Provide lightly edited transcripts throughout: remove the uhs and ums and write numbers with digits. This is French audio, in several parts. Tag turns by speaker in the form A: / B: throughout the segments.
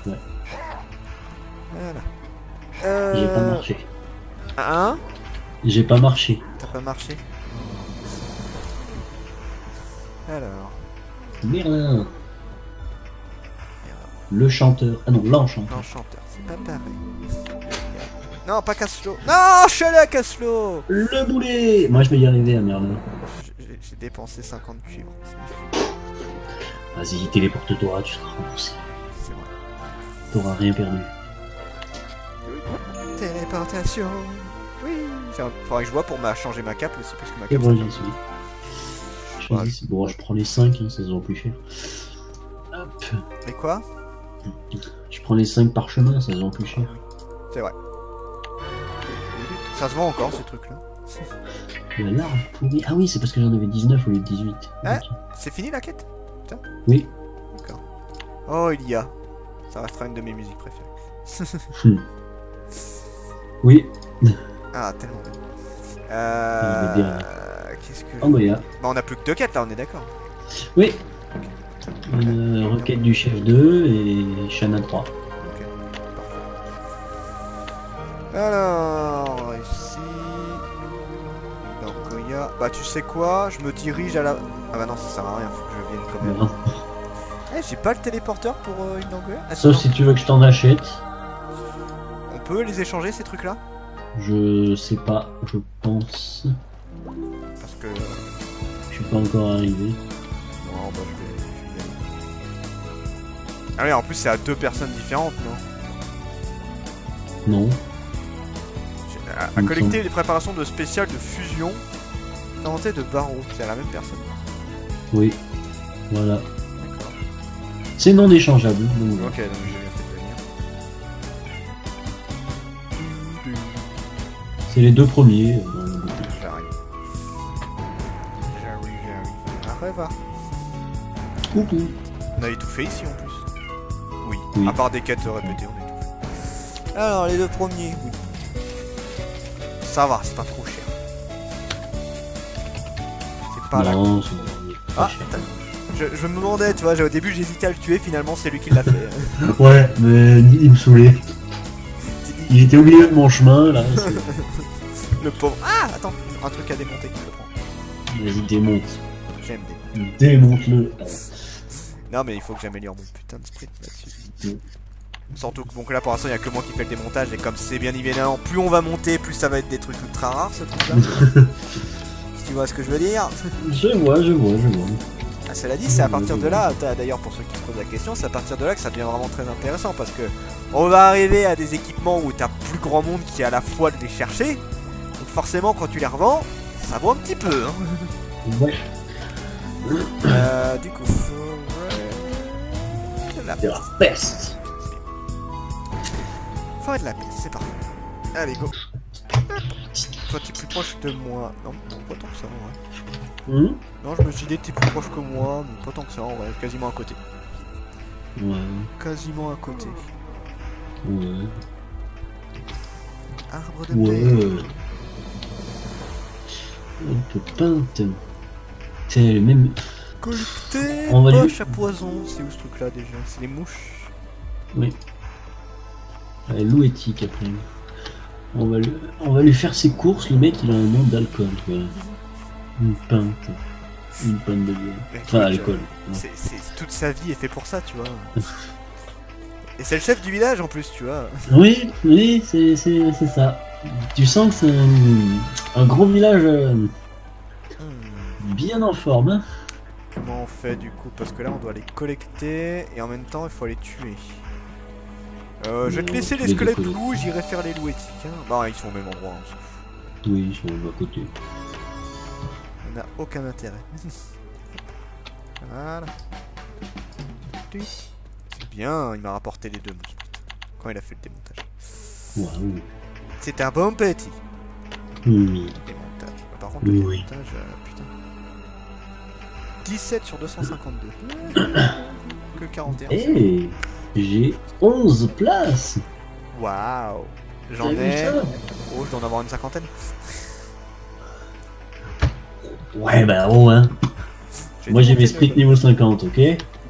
A: Ouais.
B: Voilà.
A: J'ai pas marché.
B: Hein?
A: J'ai pas marché.
B: T'as pas marché? Alors.
A: Merlin. Le chanteur. Ah non, l'enchanteur.
B: L'enchanteur, c'est pas pareil. Non, pas Caslo. Non, je suis allé à Caslo.
A: Le boulet. Moi je vais y arriver à Merlin.
B: J'ai dépensé 50 cuivres.
A: Vas-y, téléporte-toi, tu seras remboursé.
B: C'est vrai.
A: T'auras rien perdu.
B: Téléportation. Oui. Faudrait que je vois pour changer ma cape aussi, parce que ma
A: Et
B: cape.
A: bon,
B: ça
A: j'y
B: fait-
A: suis. Choisis. Bon, je prends les 5, hein, ça se vend plus cher. Hop.
B: Mais quoi?
A: Je prends les 5 parchemins, ça se vend plus cher.
B: C'est vrai. Ça se vend encore ces trucs-là.
A: La larve pourrie. Ah oui, c'est parce que j'en avais 19 au lieu de 18.
B: Hein?
A: Ok.
B: C'est fini la quête?
A: Oui.
B: D'accord. Oh, il y a. Ça restera une de mes musiques préférées.
A: Oui.
B: Ah, tellement bien.
A: Il est bien.
B: Qu'est-ce que.
A: Oh bah y'a.
B: Bah, on a plus que 2 quêtes là, on est d'accord.
A: Oui. Requête du chef 2 et Shanna 3.
B: Ok, parfait. Alors, ici. Donc, Goya. Bah, tu sais quoi? Je me dirige à la. Ah, bah non, ça sert à rien, faut que je vienne quand même.
A: Non.
B: Eh, j'ai pas le téléporteur pour une Langoya. Ah,
A: Sauf
B: non.
A: si tu veux que je t'en achète.
B: On peut les échanger ces trucs là?
A: Je sais pas, je pense.
B: Parce que.
A: Je suis pas encore arrivé.
B: Non, bah, je vais y aller. Ah, oui, en plus, c'est à 2 personnes différentes, non?
A: Non.
B: À collecter les préparations de spécial de fusion inventées de Barreau. C'est à la même personne.
A: Oui. Voilà.
B: D'accord.
A: C'est non échangeable. Donc, voilà.
B: Ok, donc j'ai bien fait de venir.
A: C'est les 2 premiers.
B: J'arrive. J'arrive. Va.
A: Coucou.
B: On avait tout fait ici en plus. Oui.
A: Oui.
B: À part des quêtes répétées, on a tout fait. Alors, les 2 premiers, oui. Ça va, c'est pas trop cher. C'est pas la.
A: Non, c'est pas
B: Ah,
A: cher.
B: je me demandais, tu vois, au début j'hésitais à le tuer, finalement c'est lui qui l'a fait.
A: Ouais, mais il me saoulait. Il était au milieu de mon chemin là.
B: Le pauvre. Ah, attends, un truc à démonter, je le prends.
A: Vas-y, démonte.
B: J'aime des.
A: Démonte-le.
B: Non, mais il faut que j'améliore mon putain de sprint là-dessus.
A: Mm.
B: Surtout que, bon, que là pour l'instant il y a que moi qui fais le démontage, et comme c'est bien évidemment, plus on va monter, plus ça va être des trucs ultra rares ce truc là. Si tu vois ce que je veux dire.
A: Je vois.
B: Ah, cela dit, c'est à partir de là, d'ailleurs pour ceux qui se posent la question, c'est à partir de là que ça devient vraiment très intéressant parce que on va arriver à des équipements où t'as plus grand monde qui a la foi de les chercher. Donc forcément quand tu les revends, ça vaut un petit peu. Hein.
A: Ouais.
B: Du coup,
A: C'est la peste.
B: forêt de la peste, c'est parfait. Allez, go. Toi, t'es plus proche de moi. Non, pas tant que ça, en vrai. Non, je me suis dit, t'es plus proche que moi, mais pas tant que ça, en vrai. Quasiment à côté.
A: Ouais.
B: Quasiment à côté.
A: Ouais.
B: Arbre de paix.
A: Ouais. Un peu peinte. C'est le même.
B: Collecter
A: On va lui-
B: poche à poison. C'est où ce truc-là déjà? C'est les mouches.
A: Oui. Ouais, louétique après. On va lui faire ses courses, le mec il a un nom d'alcool, quoi. Une pinte. Une pinte de bière.
B: Mais
A: Enfin,
B: écoute,
A: alcool.
B: C'est toute sa vie est fait pour ça, tu vois. Et c'est le chef du village en plus, tu vois.
A: Oui, c'est ça. Tu sens que c'est un gros village bien en forme. Hein.
B: Comment on fait du coup? Parce que là on doit les collecter et en même temps il faut les tuer. Je vais te laisser les
A: Les
B: squelettes
A: décoller.
B: loups, j'irai faire les louétiques. Hein. Bah ils sont au même endroit, on s'en fout.
A: Oui, ils sont à côté.
B: On n'a aucun intérêt. Voilà. C'est bien, il m'a rapporté les 2 mouches. Quand il a fait le démontage.
A: Waouh.
B: C'est un bon petit
A: Oui.
B: démontage. Par contre, le
A: Oui.
B: démontage, putain. 17 sur 252. Que 41.
A: Et j'ai 11 places.
B: Waouh. J'en
A: T'as vu
B: ai.
A: ça?
B: Oh, je dois en avoir une cinquantaine.
A: Ouais, bah oh, hein.
B: Je vais
A: Moi j'ai
B: démonter
A: mes sprites
B: le-
A: niveau 50, ok?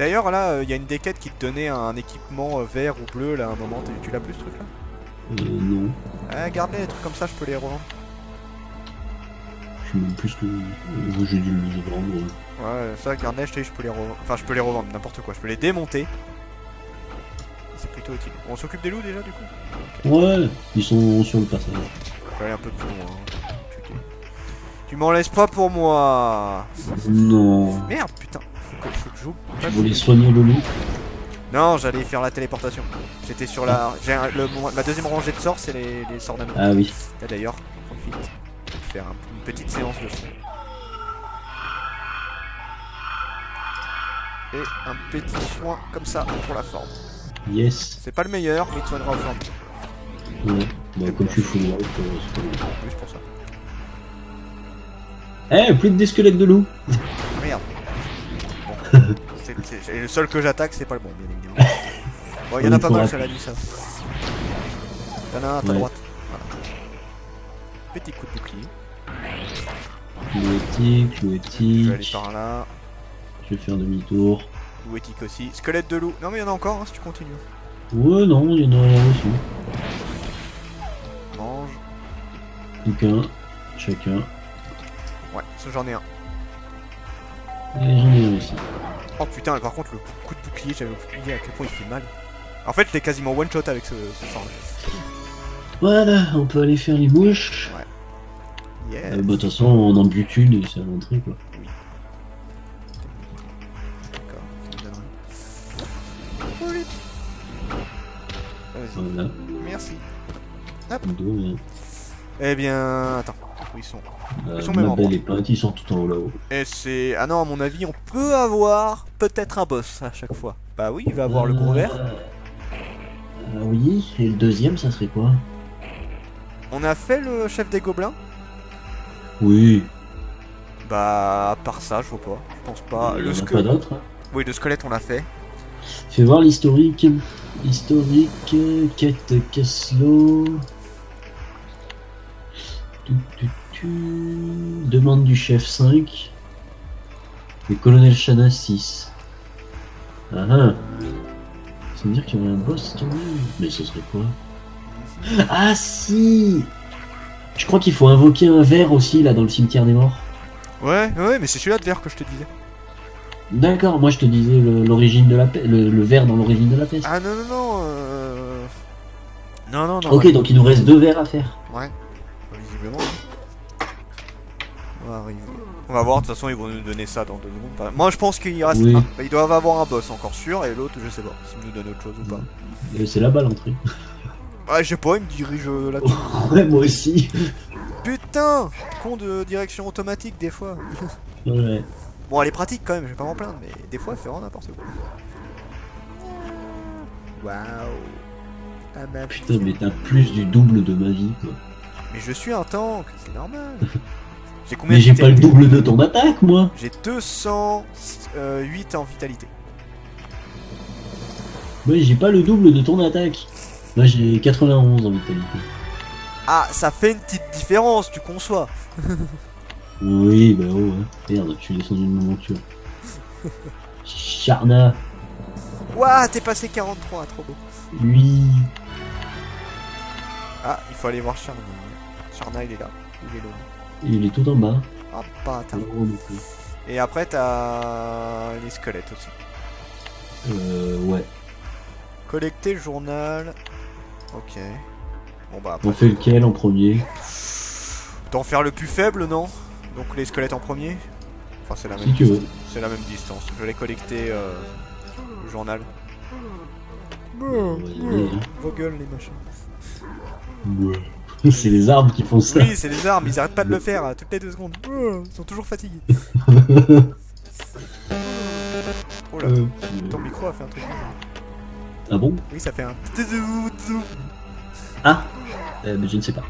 B: D'ailleurs, là, il y a une des quêtes qui te donnait un équipement vert ou bleu, là, à un moment. Tu l'as plus, ce truc-là?
A: Non.
B: Garde-les, des trucs comme ça, je peux les revendre.
A: Je sais même plus ce que. J'ai dû le vendre.
B: Ouais, ça, garde-les, je peux les revendre. Enfin, je peux les revendre, n'importe quoi. Je peux les démonter. C'est plutôt utile. On s'occupe des loups déjà, du coup?
A: Ouais, ils sont sur le passage.
B: Je vais aller un peu plus loin. Tu m'en laisses pas pour moi.
A: Non.
B: Merde, putain. Faut que je joue.
A: Tu voulais soigner le loup?
B: Non, j'allais faire la téléportation. J'étais sur la. Ma deuxième rangée de sorts, c'est les sorts d'amour.
A: Ah oui.
B: Là d'ailleurs, on profite pour faire une petite séance de son. Et un petit soin comme ça pour la forme.
A: Yes.
B: C'est pas le meilleur, mais il te soignera en forme.
A: Ouais. Bah, comme je suis full life, c'est pas mal.
B: Juste pour ça.
A: Eh, plus de squelettes de loup.
B: Ah, merde. Bon. C'est le seul que j'attaque, c'est pas le bon, bien évidemment. Bon, il y en a pas mal, ça l'a dit ça. Il y en a un à ta droite. Voilà. Petit coup de bouclier.
A: Louétique,
B: Je vais
A: louétique.
B: aller par là.
A: Je vais faire demi-tour.
B: Louétique aussi. Squelette de loup. Non, mais il y en a encore hein, si tu continues.
A: Ouais, non, il y en a aussi.
B: Mange.
A: Donc un, chacun.
B: Ouais, ça j'en ai un.
A: Et j'en ai un aussi.
B: Oh putain, par contre, le coup de bouclier, j'avais oublié à quel point il fait mal. En fait, je l'ai quasiment one shot avec ce sort là.
A: Voilà, on peut aller faire les mouches.
B: Yes.
A: Bah, de toute façon, on en bute une et c'est à l'entrée quoi.
B: D'accord, ça me donne rien. Vas-y,
A: Voilà.
B: merci.
A: De rien.
B: Eh bien, attends, où ils sont? Ils sont
A: Ma
B: même en
A: belle épinte, ils sont tout en haut là-haut.
B: Et c'est... Ah non, à mon avis, on peut avoir peut-être un boss à chaque fois. Bah oui, il va avoir le gros verre.
A: Oui, et le deuxième, ça serait quoi?
B: On a fait le chef des gobelins?
A: Oui.
B: Bah, à part ça, je vois pas. Je pense pas.
A: Il y en a pas
B: squelette.
A: d'autres. Hein.
B: Oui, le squelette, on l'a fait.
A: Fais voir l'historique. Historique, quête Caslo. Demande du chef 5. Et colonel Shana 6. Ah ah. Ça veut dire qu'il y aurait un boss quand même. Mais ce serait quoi? Ah si! Je crois qu'il faut invoquer un ver aussi là dans le cimetière des morts.
B: Ouais, mais c'est celui-là de verre que je te disais.
A: D'accord, moi je te disais l'origine de la peste, le ver dans l'origine de la peste.
B: Ah non. Non.
A: Ok,
B: ouais.
A: donc il nous reste 2 vers à faire.
B: Ouais. Visiblement. On va arriver. On va voir, de toute façon, ils vont nous donner ça dans 2 secondes. Enfin, moi, je pense qu'il reste.
A: Oui.
B: Ils doivent avoir un boss encore sûr, et l'autre, je sais pas s'ils nous donnent autre chose ou pas.
A: C'est là-bas l'entrée.
B: Ouais, je sais pas, il me dirige là-dessus.
A: Ouais, moi aussi.
B: Putain! Con de direction automatique, des fois.
A: Ouais.
B: Bon, elle est pratique quand même, je vais pas m'en plaindre, mais des fois, elle fait vraiment n'importe quoi. Waouh! Ah, ma
A: Putain, mais t'as plus du double de ma vie, quoi.
B: Mais je suis un tank, c'est normal. J'ai combien
A: Mais
B: de
A: j'ai pas le
B: vitalité?
A: double de ton attaque, moi.
B: J'ai 208 en vitalité.
A: Ouais, j'ai pas le double de ton attaque. Moi, j'ai 91 en vitalité.
B: Ah, ça fait une petite différence, tu conçois.
A: Oui, bah oh, hein. Merde, je suis descendu de mon monture. Charna,
B: Ouah, t'es passé 43, trop beau.
A: lui.
B: Ah, il faut aller voir Charna. Charna, il est là. Il est là.
A: Il est tout en bas.
B: Ah, bâtard.
A: En haut non plus.
B: Et après, t'as les squelettes aussi.
A: Ouais.
B: Collecter le journal. Ok. Bon bah après.
A: On fait lequel en premier?
B: T'en faire le plus faible, non? Donc les squelettes en premier. Enfin, c'est la même
A: Si tu veux.
B: C'est la même distance. Je vais collecter le journal.
A: On va y aller, hein.
B: Vos gueules, les machins.
A: Ouais. C'est les arbres qui font ça.
B: Oui, c'est les armes, ils arrêtent pas de le faire toutes les 2 secondes. Ils sont toujours fatigués. Oh là, ton micro a fait un truc.
A: Ah bon?
B: Oui, ça fait un.
A: Ah mais je ne sais pas.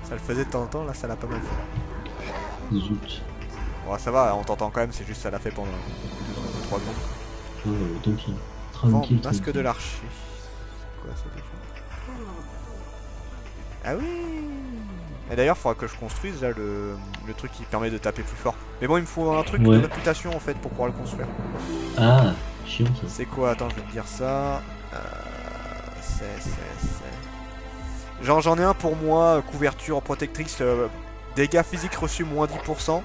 B: Ça le faisait de temps en temps, là ça l'a pas mal fait.
A: Zut.
B: Bon, ça va, on t'entend quand même, c'est juste ça l'a fait pendant 2 secondes, 3 secondes.
A: Tant pis.
B: Vent,
A: Tranquille.
B: masque
A: tranquille.
B: de l'archer. C'est quoi ça déjà? Ah oui! Et d'ailleurs, il faudra que je construise là le truc qui permet de taper plus fort. Mais bon, il me faut un truc
A: Ouais.
B: de réputation en fait pour pouvoir le construire.
A: Ah, chiant ça.
B: C'est quoi? Attends, je vais te dire ça. Genre, j'en ai un pour moi, couverture protectrice, dégâts physiques reçus moins 10%.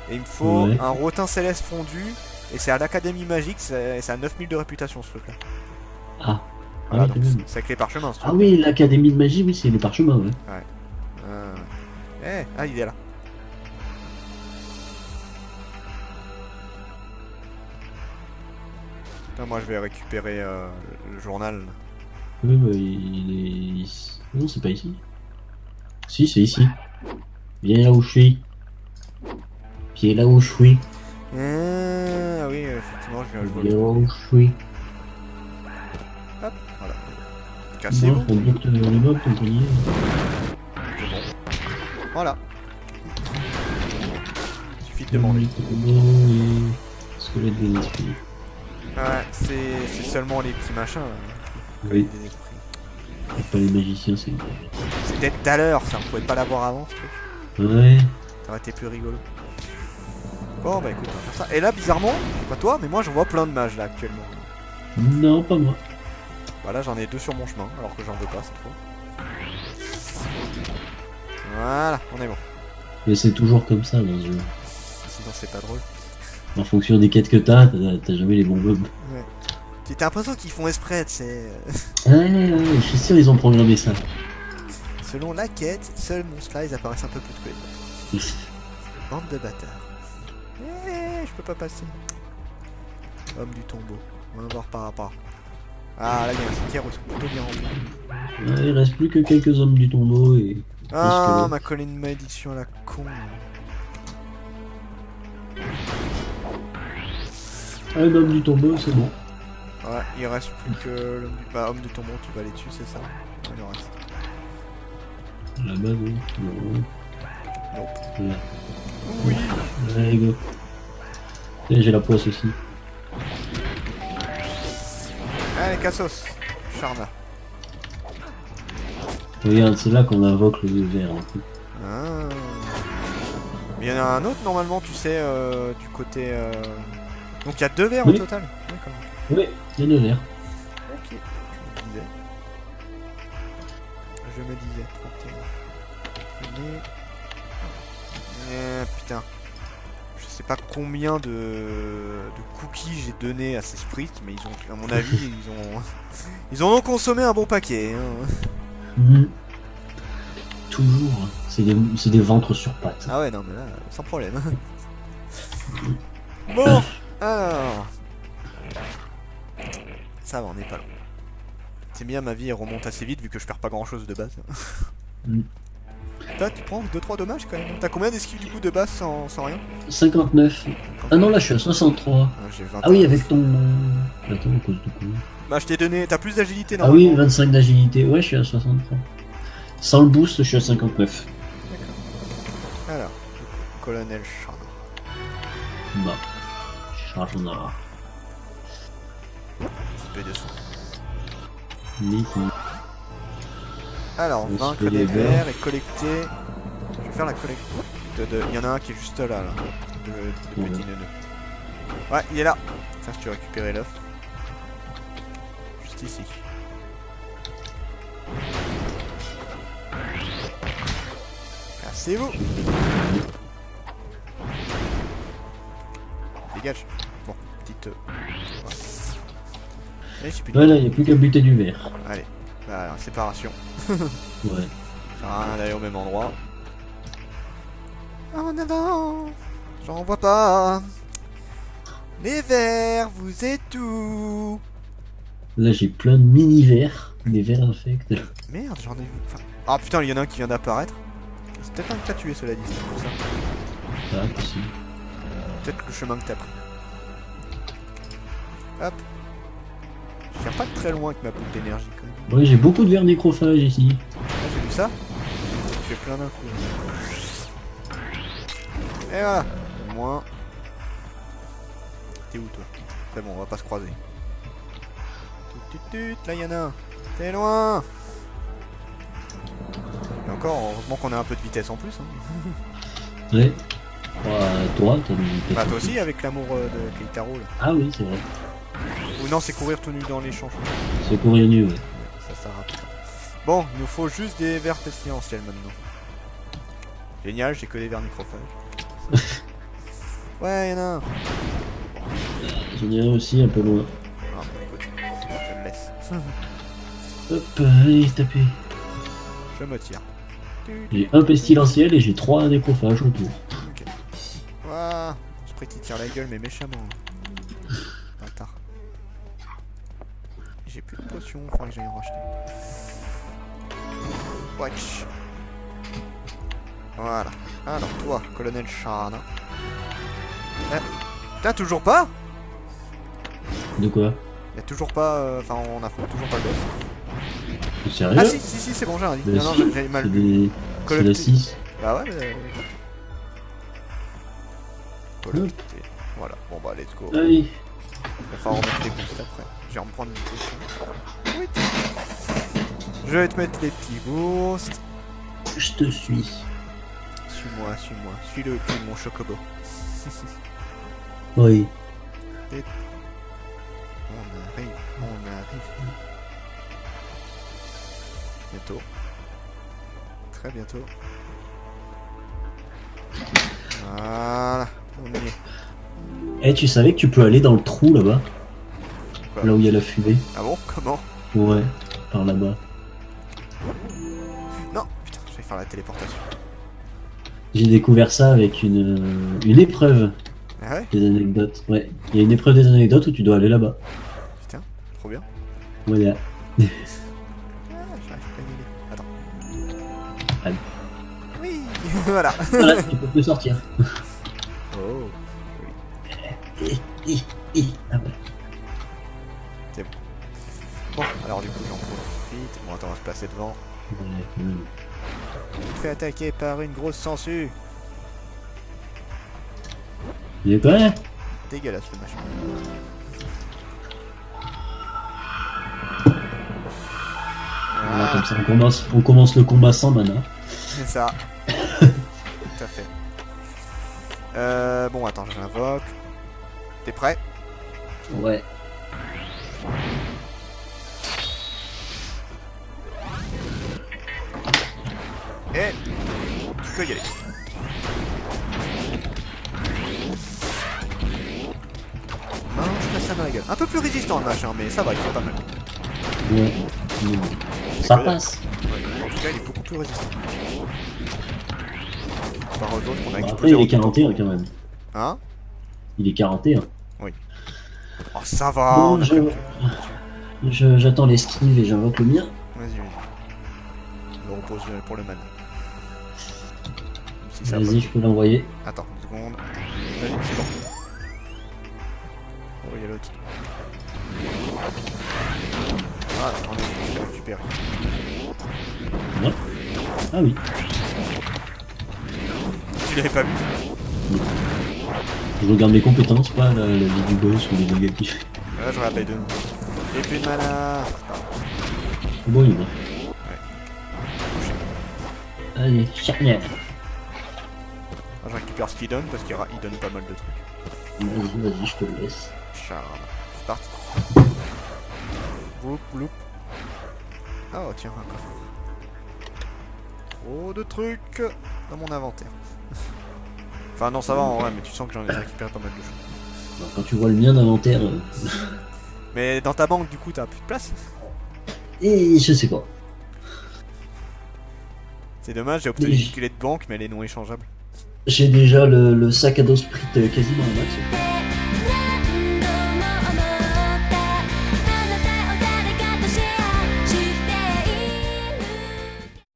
B: Et il me faut
A: Ouais.
B: un rotin céleste fondu. Et c'est à l'Académie Magique, c'est à 9000 de réputation ce truc là.
A: Ah.
B: Voilà,
A: Ah,
B: donc
A: quand même.
B: c'est avec les parchemins.
A: Ah oui, l'Académie de magie, oui, c'est les parchemins, ouais.
B: Ah, il est là. Putain, moi je vais récupérer le journal.
A: Oui, bah, il est ici. Non, c'est pas ici. Si, c'est ici. Viens là où je suis. Viens là où je suis.
B: Ah oui, effectivement, je vois
A: Viens
B: le
A: là
B: truc.
A: où je suis.
B: Hop, voilà.
A: Moi,
B: Cassez-vous.
A: faut bloquer les mobs, ton collier.
B: Voilà. Suffit de demander.
A: Squelette des esprits.
B: Ouais, c'est seulement les petits machins.
A: Oui.
B: Des esprits.
A: Pas les magiciens, c'est.
B: C'était tout à l'heure, ça. On pouvait pas l'avoir avant, ce truc.
A: Ouais.
B: Ça aurait été plus rigolo. Bon, bah écoute, on va faire ça. Et là, bizarrement, pas toi, mais moi, je vois plein de mages là actuellement.
A: Non, pas moi.
B: Bah là, j'en ai 2 sur mon chemin, alors que j'en veux pas cette fois. Voilà, on est bon.
A: Mais c'est toujours comme ça dans ce jeu.
B: Sinon, c'est pas drôle.
A: En fonction des quêtes que t'as jamais les bons mobs.
B: Ouais. T'as l'impression qu'ils font exprès, tu sais.
A: Ouais, je suis sûr ils ont programmé ça.
B: Selon la quête, seuls monstres là, ils apparaissent un peu plus que les autres. Bande de bâtards. Je peux pas passer. Homme du tombeau. On va voir par rapport. Ah, là, il y a un cimetière où ils sont plutôt bien remplis.
A: Ouais, il reste plus que quelques hommes du tombeau et.
B: Ah, ma colline de malédiction à la con.
A: Un homme du tombeau, c'est bon.
B: Ouais, il reste plus que l'homme du... Bah, homme du tombeau, tu vas aller dessus, c'est ça? Ouais, il en reste.
A: Là-bas, oui. Non.
B: Nope.
A: Là.
B: Oui.
A: Allez, go. Et j'ai la poisse aussi.
B: Allez, Cassos. Charna.
A: Regarde, c'est là qu'on invoque le verre. En fait.
B: Ah. Mais il y en a un autre normalement, tu sais, du côté. Donc il y a 2 verres
A: Oui.
B: au total. D'accord.
A: Oui, il y a le verre.
B: Ok. Je me disais. 31. Putain. Je sais pas combien de cookies j'ai donné à ces sprites, mais ils ont, à mon avis, ils en ont consommé un bon paquet. Hein.
A: Mhm. Toujours. Hein. C'est des ventres sur pattes.
B: Ah ouais, non, mais là, sans problème. Bon, alors. Ça va, on est pas loin. C'est bien, ma vie elle remonte assez vite vu que je perds pas grand chose de base.
A: Mm.
B: Toi, tu prends 2-3 dommages quand même. T'as combien d'esquives du coup de base sans rien?
A: 59. Ah non, là je suis à 63.
B: J'ai 20.
A: Ah oui, avec ton. Attends, à cause de quoi?
B: Bah, je t'ai donné. T'as plus d'agilité
A: Ah oui,
B: normalement.
A: 25 d'agilité. Ouais, je suis à 63. Sans le boost, je suis à 59.
B: D'accord. Alors, colonel Charles.
A: Bah. Charna.
B: Petit peu de son.
A: Nicky.
B: Alors,
A: On se
B: vaincre
A: fait
B: des
A: les
B: vers
A: verres.
B: et collecter. Je vais faire la collecte. Il y en a un qui est juste là, de
A: Ouais.
B: petit neuneu. Ouais, il est là. Tiens, si tu veux récupérer l'œuf. Juste ici. Cassez-vous. Dégage. Bon, petite. Voilà. Allez, j'ai plus de...
A: Voilà, il n'y a plus qu'à buter du verre.
B: Allez, bah, séparation.
A: Ouais.
B: Ça sert à rien d'aller au même endroit. En avant, j'en vois pas. Les vers, vous êtes où?
A: Là, j'ai plein de mini-verres. Des verres infects.
B: Merde, j'en ai vu. Enfin... Ah putain, il y en a un qui vient d'apparaître. C'est peut-être un que t'as tué, cela dit, c'est pour ça.
A: Ah, possible.
B: Peut-être le chemin que t'as pris. Hop. Je viens pas de très loin avec ma boule d'énergie quand même.
A: Ouais, j'ai beaucoup de verres nécrophages ici.
B: Ah, j'ai vu ça. Je fais plein d'un coup. Et voilà. Au moins. T'es où toi? C'est bon, on va pas se croiser. Là y'en a un. T'es loin. Il y a encore, heureusement qu'on a un peu de vitesse en plus. Hein.
A: Ouais. Toi, t'as une
B: Bah toi aussi avec l'amour de Keitaro là.
A: Ah oui, c'est vrai.
B: Ou non, c'est courir tout nu dans les champs.
A: C'est courir nu, ouais.
B: Ça rapide. Bon, il nous faut juste des vers pestilentiels maintenant. Génial, j'ai que des vers microphages. Ouais, y'en a un.
A: J'en ai un aussi un peu loin.
B: Ah, bah écoute, je le laisse.
A: Hop, allez, taper.
B: Je me tire.
A: J'ai un pestilentiel et j'ai 3 nécrophages autour.
B: Ok. Ouah, je prie qu'il tire la gueule, mais méchamment. Bâtard. J'ai plus de potions, faudrait que j'aille en racheter. Watch. Voilà. Alors toi, colonel Shana. T'as toujours pas?
A: De quoi?
B: Y'a toujours pas. Enfin, on a toujours pas le boss.
A: Sérieux?
B: Ah si, c'est bon, j'ai rien dit.
A: Bah,
B: Non,
A: si,
B: non, j'avais mal
A: c'est
B: lu.
A: c'est la 6.
B: Bah ouais, collecter. Voilà, bon bah, let's go.
A: Allez.
B: Il va falloir remettre les boosts après. Je vais reprendre une potion. Oui. Je vais te mettre les petits boosts.
A: Je te suis.
B: Suis-moi. Suis le cul de mon chocobo.
A: Oui.
B: On arrive. Bientôt. Très bientôt. Voilà, on y est.
A: Eh, tu savais que tu peux aller dans le trou là-bas?
B: Quoi?
A: Là où il y a la fumée?
B: Ah bon? Comment?
A: Ouais, par là-bas.
B: Non, putain, je vais faire la téléportation.
A: J'ai découvert ça avec une épreuve
B: Ah ouais?
A: des anecdotes. Ouais, il y a une épreuve des anecdotes où tu dois aller là-bas.
B: Putain, trop bien.
A: Voilà.
B: Ah, j'arrive pas à y aller. Attends.
A: Allez.
B: Oui, voilà.
A: Voilà, tu peux plus sortir.
B: Oh.
A: Ah ouais.
B: Bon, alors du coup, j'en profite. Bon, attends, on va se placer devant.
A: Ouais, quand même.
B: On se fait attaquer par une grosse sangsue.
A: Il est quoi?
B: Dégueulasse le machin.
A: Voilà, comme ça, on commence le combat sans mana.
B: C'est ça. Tout à fait. Bon, attends, je l'invoque. T'es prêt?
A: Ouais.
B: Et tu peux y aller. Non, je passe ça dans la gueule. Un peu plus résistant le machin, mais ça va, il fait pas mal.
A: Ouais. Ça passe.
B: Ouais, en tout cas, il est beaucoup plus résistant. Par aux autres qu'on a
A: Bon,
B: explosé.
A: après, il
B: en
A: est
B: tout temps.
A: 41 quand même.
B: Hein?
A: Il est 41.
B: Oh, ça va,
A: Bon,
B: on a quelques-
A: j'attends l'esquive et j'invoque le mien.
B: Vas-y. Je me repose pour le man. Si ça
A: Vas-y, je peux l'envoyer.
B: Attends, une seconde. Vas-y, c'est bon. Oh, il y a l'autre. Voilà, on est récupéré.
A: Ouais. Ah oui.
B: Tu l'avais pas vu?
A: Je regarde mes compétences, pas la vie du boss ou les négatifs.
B: Là, je rappelle deux. Et plus de mana.
A: Bon, il va. Allez, charnière.
B: Je récupère ce qu'il donne parce qu'il donne pas mal de trucs.
A: Vas-y, je te le laisse.
B: Charme. C'est parti. Whoop, whoop. Oh, tiens, un coffre. Trop de trucs dans mon inventaire. Enfin, non, ça va en vrai, mais tu sens que j'en ai récupéré pas mal de choses.
A: Alors, quand tu vois le mien d'inventaire,
B: Mais dans ta banque, du coup, t'as plus de place.
A: et je sais pas.
B: C'est dommage, j'ai obtenu
A: Mais
B: une clé de banque, mais elle est non échangeable.
A: J'ai déjà le sac à dos sprint quasiment au max.